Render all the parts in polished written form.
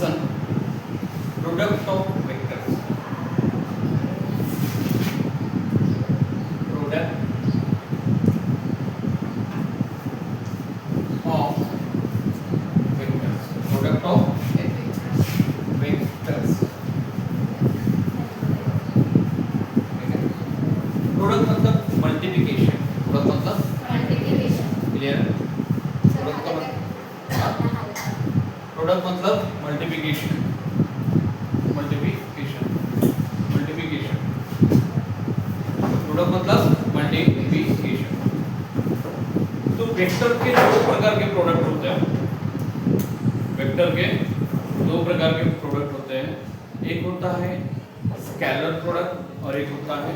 listen, product of vectors, product of vectors, product of vectors, product मतलब multiplication, product मतलब multiplication clear, product मतलब multiplication, multiplication, multiplication, product मतलब multiplication. तो vector के दो प्रकार के प्रोडक्ट होते हैं, वेक्टर के दो प्रकार के प्रोडक्ट होते हैं, एक होता है स्केलर प्रोडक्ट और एक होता है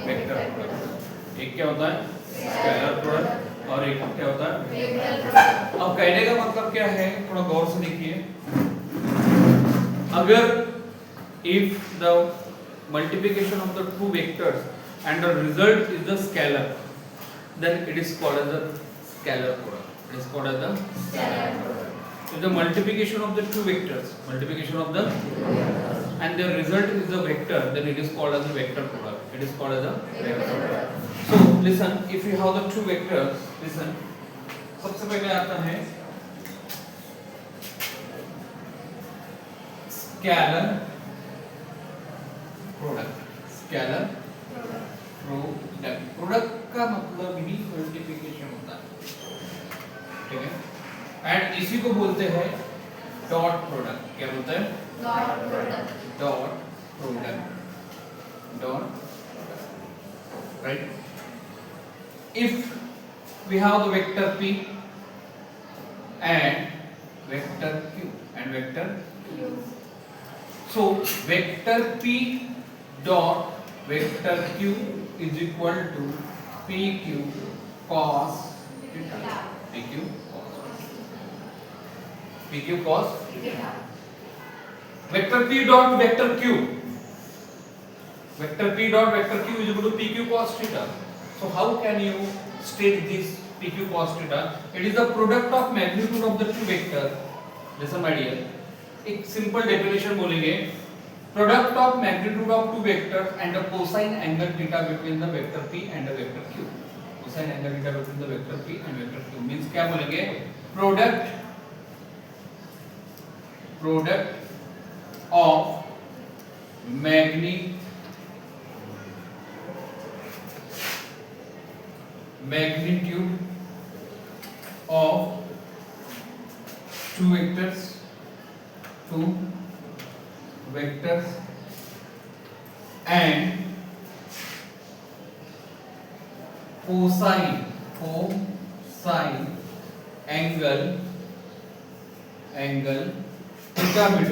वेक्टर प्रोडक्ट। एक क्या होता है स्केलर प्रोडक्ट और एक क्या होता है वेक्टर प्रोडक्ट। अब कहने का मतलब क्या है, थोड़ा गौर से देखिए, अगर if the multiplication of the two vectors and the result is the scalar, then it is called as the scalar product. It is called as the scalar product. So the multiplication of the two vectors, multiplication of the and the result is the vector, then it is called as a vector product. It is called as a vector product. So listen, if you have the two vectors, listen, सबसे पहले आता है scalar product, scalar product, product का मतलब ही multiplication होता है, ठीक है, एंड इसी को बोलते हैं डॉट प्रोडक्ट। क्या बोलते हैं dot product, dot product, dot right. If we have the vector p and vector q and vector q, so vector p dot vector q is equal to pq cos theta, pq cos vector p dot vector q, vector p dot vector q is equal to pq cos theta. So how can you state this pq cos theta? It is the product of magnitude of the two vectors. Listen my dear, एक simple definition बोलेंगे, product of magnitude of two vectors and the cosine angle theta between the vector p and the vector q. Cosine angle theta between the vector p and vector q means क्या बोलेंगे, product of magnitude of two vectors and cosine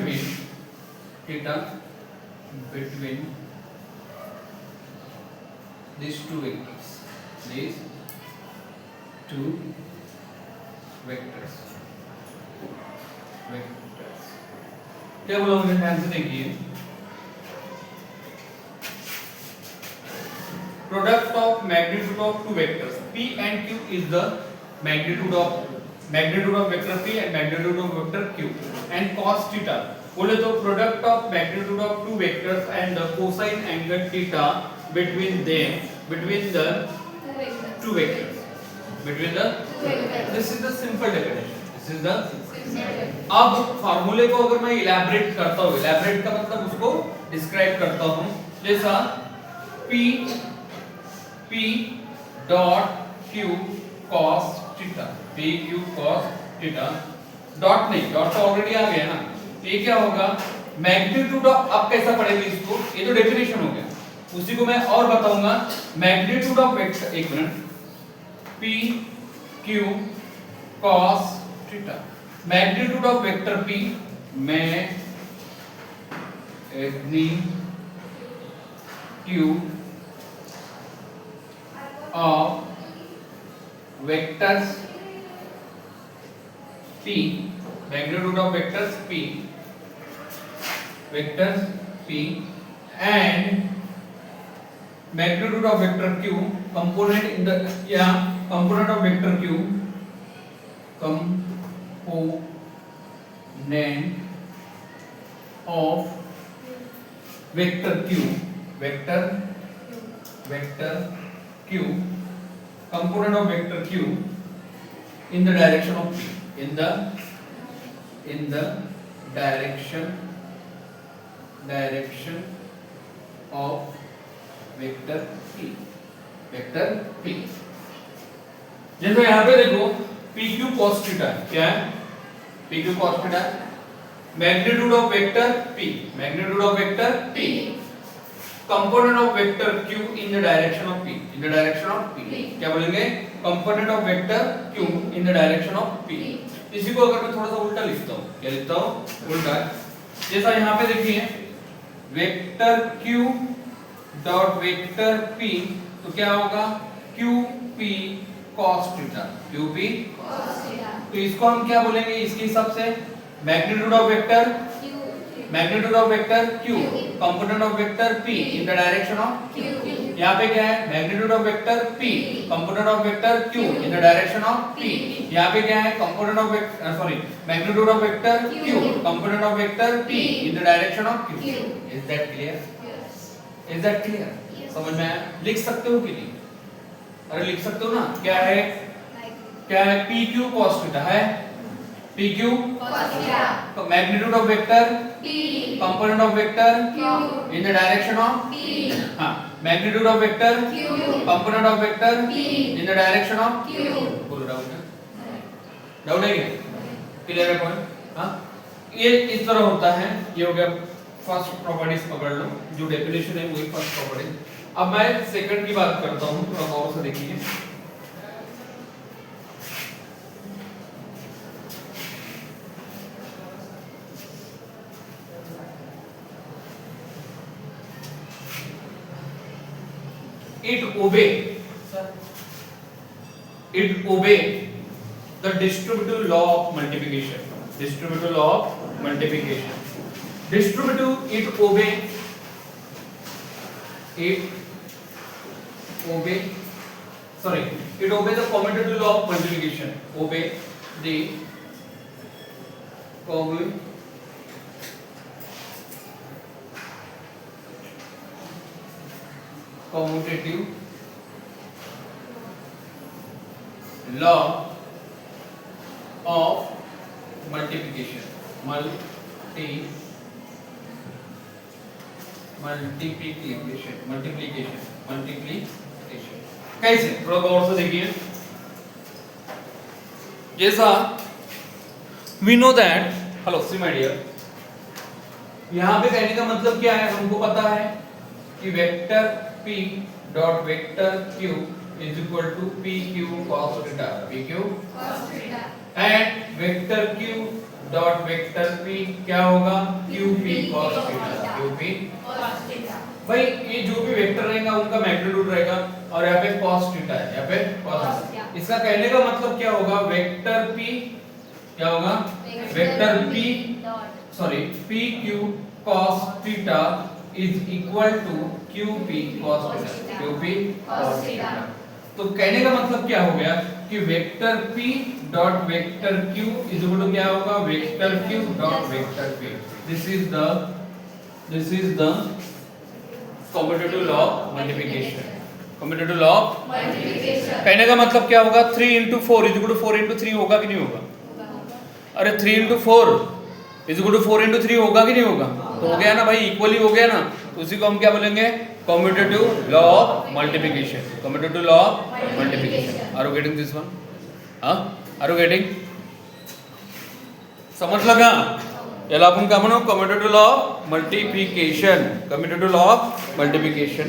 angle theta between these two vectors, क्या बोला मुझे, ध्यान से देखिए, product of magnitude of two vectors p and q is the magnitude of vector p and magnitude of vector q and cos theta, बोले तो product of magnitude of two vectors and the cosine angle theta between the two vectors, this is the simple definition, this is the अब फार्मूले को अगर मैं elaborate करता हूँ, elaborate का मतलब उसको डिस्क्राइब करता हूँ, जैसा p dot q cos theta, pq cos theta, dot नहीं, डॉट तो ऑलरेडी आ गया ना, ये क्या होगा मैग्नीट्यूड ऑफ, अब कैसा पढ़ेंगे इसको, ये तो डेफिनेशन हो गया, उसी को मैं और बताऊंगा, मैग्नीट्यूड ऑफ वेक्टर, एक minute, pq cos theta, magnitude of vector p, magnitude of vectors p, magnitude of vectors p and magnitude of vector q, component in the component of vector q, component of vector q, vector q, component of vector q in the direction of p, in the direction of vector p। जैसे यहाँ पे देखो PQ cos theta क्या है, PQ cos theta magnitude of vector p, magnitude of vector p, component of vector q in the direction of p, in the direction of p, क्या बोलेंगे, component of vector q in the direction of p। इसी को अगर मैं थोड़ा सा उल्टा लिखता हूँ, क्या लिखता हूँ, उल्टा, जैसा यहाँ पे देखिए vector q dot vector p, तो क्या होगा qp cos theta, qp cos theta, तो इसको हम क्या बोलेंगे इसके हिसाब से, magnitude of vector q, component of vector p in the direction of q। यहाँ पे क्या है, magnitude of vector p, component of vector q in the direction of p। यहाँ पे क्या है, component of vector magnitude of vector q, component of vector p in the direction of q। Is that clear? Is that clear? समझ में आया? लिख सकते हो कि नहीं? अरे लिख सकते हो ना, क्या है PQ cos थीटा है, PQ cos theta, magnitude of vector p, component of vector q, in the direction of p, हाँ, magnitude of vector q, component of vector p, in the direction of q। बोलो doubt है, doubt है क्या? Clear है point? हाँ, ये इस तरह होता है, ये हो गया फर्स्ट प्रॉपर्टीज पकड़ लो, जो डेफिनेशन है वही फर्स्ट प्रॉपर्टी। अब मैं सेकंड की बात करता हूँ, थोड़ा गौर से देखिए। It obey the distributive law of multiplication. Distributive law of multiplication. Distributive it obey the commutative law of multiplication. Obey the commutative law of multiplication. multiplication कैसे, थोड़ा गौर से देखिए। जैसा we know that, hello see my dear, यहाँ पे कहने का मतलब क्या है, हमको पता है कि vector p dot vector q is equal to pq cos theta, pq cos theta, and vector q dot vector p क्या होगा, qp cos theta, qp cos theta. भाई ये जो भी वेक्टर रहेगा उनका मैग्नीट्यूड रहेगा, और यहाँ पे cos थीटा है, यहाँ पे cos थीटा। इसका कहने का मतलब क्या होगा, वेक्टर p क्या होगा, vector p pq cos theta is equal to qp cos theta, qp cos theta. तो कहने का मतलब क्या हो गया कि vector p dot vector q is equal to क्या होगा, vector q dot vector p। This is the commutative law of multiplication. commutative law of multiplication, कहने का मतलब क्या होगा, 3 into 4 is equal to 4 into 3 होगा कि नहीं होगा? अरे 3 into 4 is equal to 4 into 3 होगा कि नहीं होगा? तो हो गया ना भाई, इक्वली हो गया ना, तो उसी को हम क्या बोलेंगे, commutative law of multiplication. commutative law of multiplication. Are you getting this one? हाँ, are you getting? समझ लगा? याला आपण काय म्हणू, commutative law of multiplication. commutative law of multiplication.